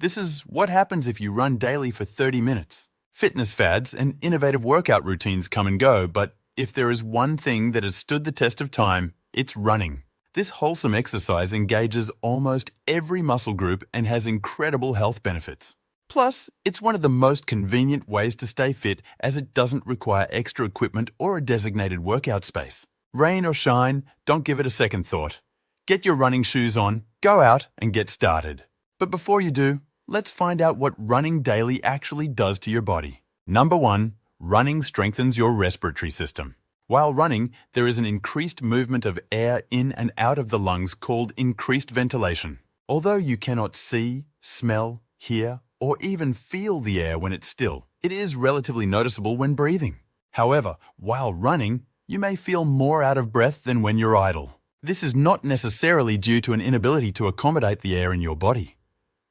This is what happens if you run daily for 30 minutes. Fitness fads and innovative workout routines come and go, but if there is one thing that has stood the test of time, it's running. This wholesome exercise engages almost every muscle group and has incredible health benefits. Plus, it's one of the most convenient ways to stay fit as it doesn't require extra equipment or a designated workout space. Rain or shine, don't give it a second thought. Get your running shoes on, go out, and get started. But before you do, let's find out what running daily actually does to your body. Number 1, running strengthens your respiratory system. While running, there is an increased movement of air in and out of the lungs called increased ventilation. Although you cannot see, smell, hear, or even feel the air when it's still, it is relatively noticeable when breathing. However, while running, you may feel more out of breath than when you're idle. This is not necessarily due to an inability to accommodate the air in your body.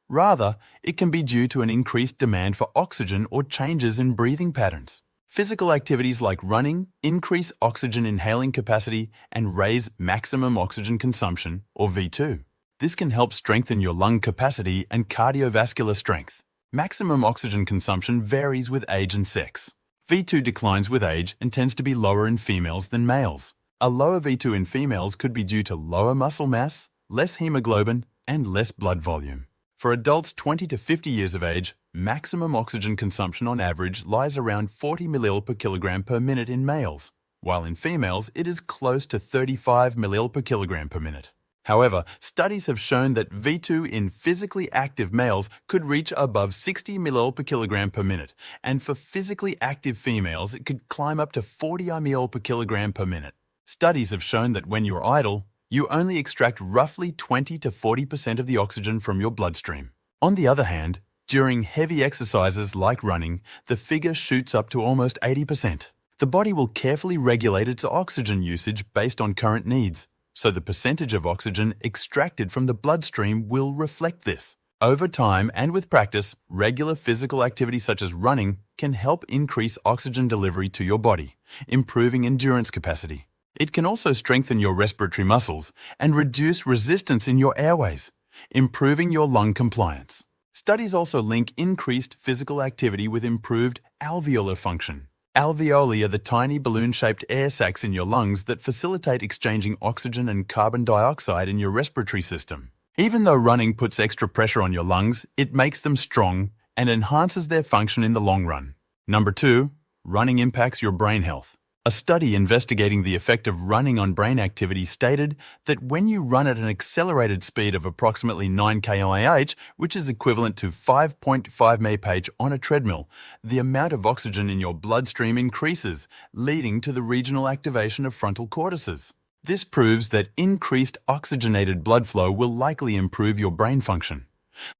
Rather, it can be due to an increased demand for oxygen or changes in breathing patterns. Physical activities like running increase oxygen inhaling capacity and raise maximum oxygen consumption, or V2. This can help strengthen your lung capacity and cardiovascular strength. Maximum oxygen consumption varies with age and sex. V2 declines with age and tends to be lower in females than males. A lower V2 in females could be due to lower muscle mass, less hemoglobin, and less blood volume. For adults 20 to 50 years of age, maximum oxygen consumption on average lies around 40 ml per kilogram per minute in males, while in females it is close to 35 ml per kilogram per minute. However, studies have shown that V2 in physically active males could reach above 60 ml per kilogram per minute, and for physically active females it could climb up to 40 ml per kilogram per minute. Studies have shown that when you're idle, you only extract roughly 20 to 40% of the oxygen from your bloodstream. On the other hand, during heavy exercises like running, the figure shoots up to almost 80%. The body will carefully regulate its oxygen usage based on current needs, so the percentage of oxygen extracted from the bloodstream will reflect this. Over time and with practice, regular physical activity such as running can help increase oxygen delivery to your body, improving endurance capacity. It can also strengthen your respiratory muscles and reduce resistance in your airways, improving your lung compliance. Studies also link increased physical activity with improved alveolar function. Alveoli are the tiny balloon-shaped air sacs in your lungs that facilitate exchanging oxygen and carbon dioxide in your respiratory system. Even though running puts extra pressure on your lungs, it makes them strong and enhances their function in the long run. Number 2, running impacts your brain health. A study investigating the effect of running on brain activity stated that when you run at an accelerated speed of approximately 9 km/h, which is equivalent to 5.5 mph on a treadmill, the amount of oxygen in your bloodstream increases, leading to the regional activation of frontal cortices. This proves that increased oxygenated blood flow will likely improve your brain function.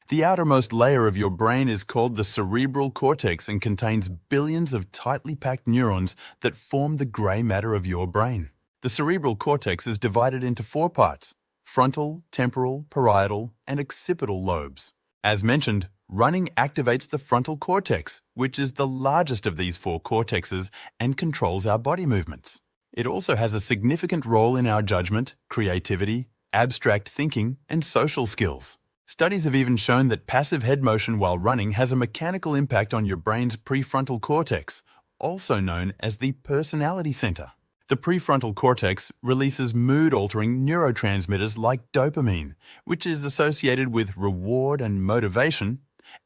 The outermost layer of your brain is called the cerebral cortex and contains billions of tightly packed neurons that form the grey matter of your brain. The cerebral cortex is divided into 4 parts: frontal, temporal, parietal, and occipital lobes. As mentioned, running activates the frontal cortex, which is the largest of these 4 cortexes and controls our body movements. It also has a significant role in our judgment, creativity, abstract thinking, and social skills. Studies have even shown that passive head motion while running has a mechanical impact on your brain's prefrontal cortex, also known as the personality center. The prefrontal cortex releases mood-altering neurotransmitters like dopamine, which is associated with reward and motivation,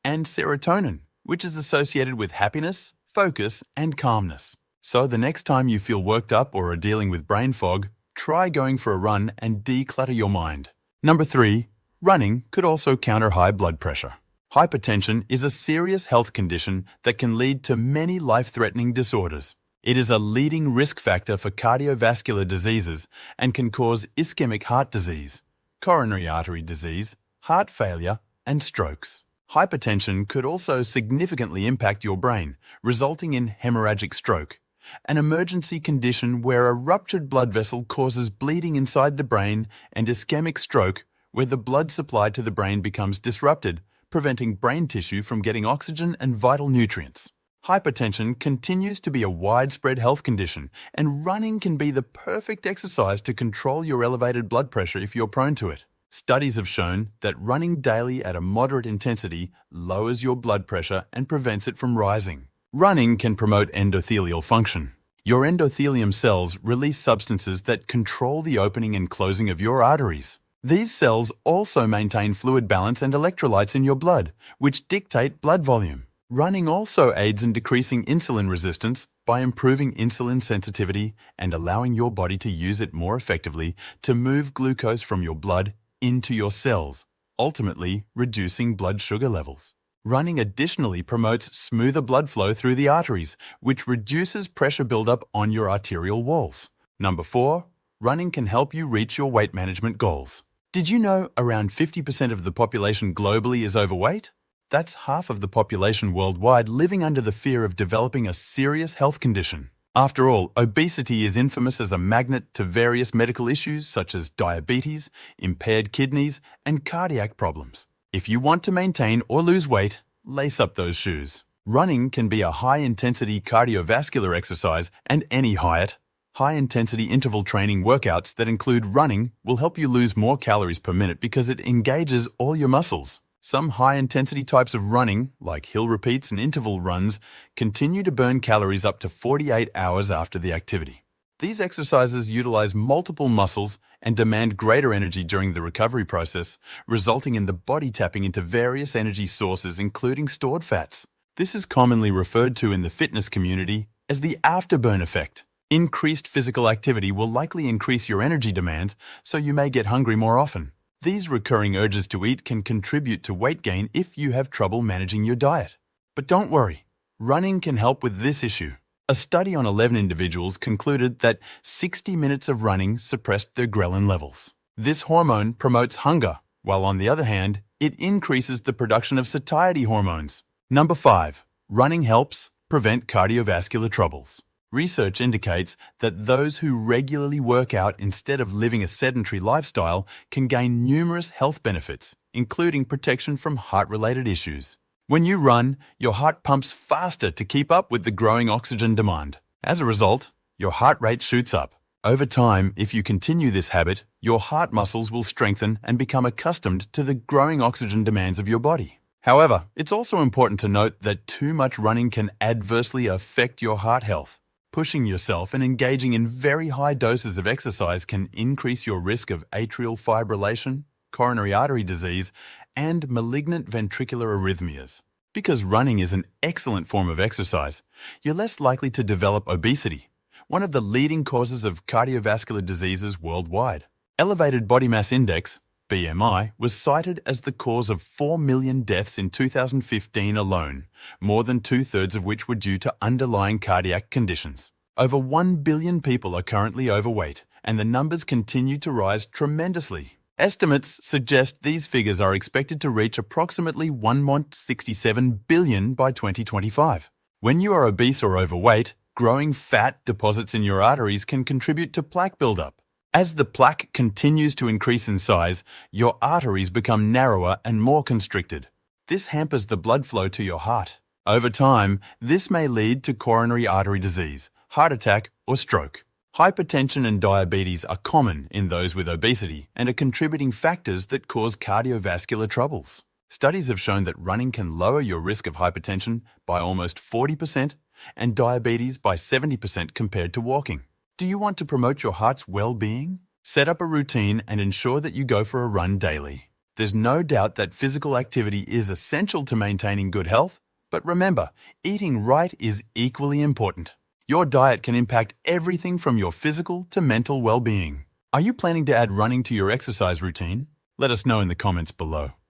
and serotonin, which is associated with happiness, focus, and calmness. So the next time you feel worked up or are dealing with brain fog, try going for a run and declutter your mind. Number 3, running could also counter high blood pressure. Hypertension is a serious health condition that can lead to many life-threatening disorders. It is a leading risk factor for cardiovascular diseases and can cause ischemic heart disease, coronary artery disease, heart failure, and strokes. Hypertension could also significantly impact your brain, resulting in hemorrhagic stroke, an emergency condition where a ruptured blood vessel causes bleeding inside the brain, and ischemic stroke, where the blood supply to the brain becomes disrupted, preventing brain tissue from getting oxygen and vital nutrients. Hypertension continues to be a widespread health condition, and running can be the perfect exercise to control your elevated blood pressure if you're prone to it. Studies have shown that running daily at a moderate intensity lowers your blood pressure and prevents it from rising. Running can promote endothelial function. Your endothelium cells release substances that control the opening and closing of your arteries. These cells also maintain fluid balance and electrolytes in your blood, which dictate blood volume. Running also aids in decreasing insulin resistance by improving insulin sensitivity and allowing your body to use it more effectively to move glucose from your blood into your cells, ultimately reducing blood sugar levels. Running additionally promotes smoother blood flow through the arteries, which reduces pressure buildup on your arterial walls. Number 4, running can help you reach your weight management goals. Did you know around 50% of the population globally is overweight? That's half of the population worldwide living under the fear of developing a serious health condition. After all, obesity is infamous as a magnet to various medical issues such as diabetes, impaired kidneys, and cardiac problems. If you want to maintain or lose weight, lace up those shoes. Running can be a high-intensity cardiovascular exercise, and any high-intensity interval training workouts that include running will help you lose more calories per minute because it engages all your muscles. Some high-intensity types of running, like hill repeats and interval runs, continue to burn calories up to 48 hours after the activity. These exercises utilize multiple muscles and demand greater energy during the recovery process, resulting in the body tapping into various energy sources, including stored fats. This is commonly referred to in the fitness community as the afterburn effect. Increased physical activity will likely increase your energy demands, so you may get hungry more often. These recurring urges to eat can contribute to weight gain if you have trouble managing your diet. But don't worry, running can help with this issue. A study on 11 individuals concluded that 60 minutes of running suppressed their ghrelin levels. This hormone promotes hunger, while on the other hand, it increases the production of satiety hormones. Number 5, running helps prevent cardiovascular troubles. Research indicates that those who regularly work out instead of living a sedentary lifestyle can gain numerous health benefits, including protection from heart-related issues. When you run, your heart pumps faster to keep up with the growing oxygen demand. As a result, your heart rate shoots up. Over time, if you continue this habit, your heart muscles will strengthen and become accustomed to the growing oxygen demands of your body. However, it's also important to note that too much running can adversely affect your heart health. Pushing yourself and engaging in very high doses of exercise can increase your risk of atrial fibrillation, coronary artery disease, and malignant ventricular arrhythmias. Because running is an excellent form of exercise, you're less likely to develop obesity, one of the leading causes of cardiovascular diseases worldwide. Elevated body mass index, BMI, was cited as the cause of 4 million deaths in 2015 alone, more than 2/3 of which were due to underlying cardiac conditions. Over 1 billion people are currently overweight, and the numbers continue to rise tremendously. Estimates suggest these figures are expected to reach approximately 1.67 billion by 2025. When you are obese or overweight, growing fat deposits in your arteries can contribute to plaque buildup. As the plaque continues to increase in size, your arteries become narrower and more constricted. This hampers the blood flow to your heart. Over time, this may lead to coronary artery disease, heart attack, or stroke. Hypertension and diabetes are common in those with obesity and are contributing factors that cause cardiovascular troubles. Studies have shown that running can lower your risk of hypertension by almost 40% and diabetes by 70% compared to walking. Do you want to promote your heart's well-being? Set up a routine and ensure that you go for a run daily. There's no doubt that physical activity is essential to maintaining good health, but remember, eating right is equally important. Your diet can impact everything from your physical to mental well-being. Are you planning to add running to your exercise routine? Let us know in the comments below.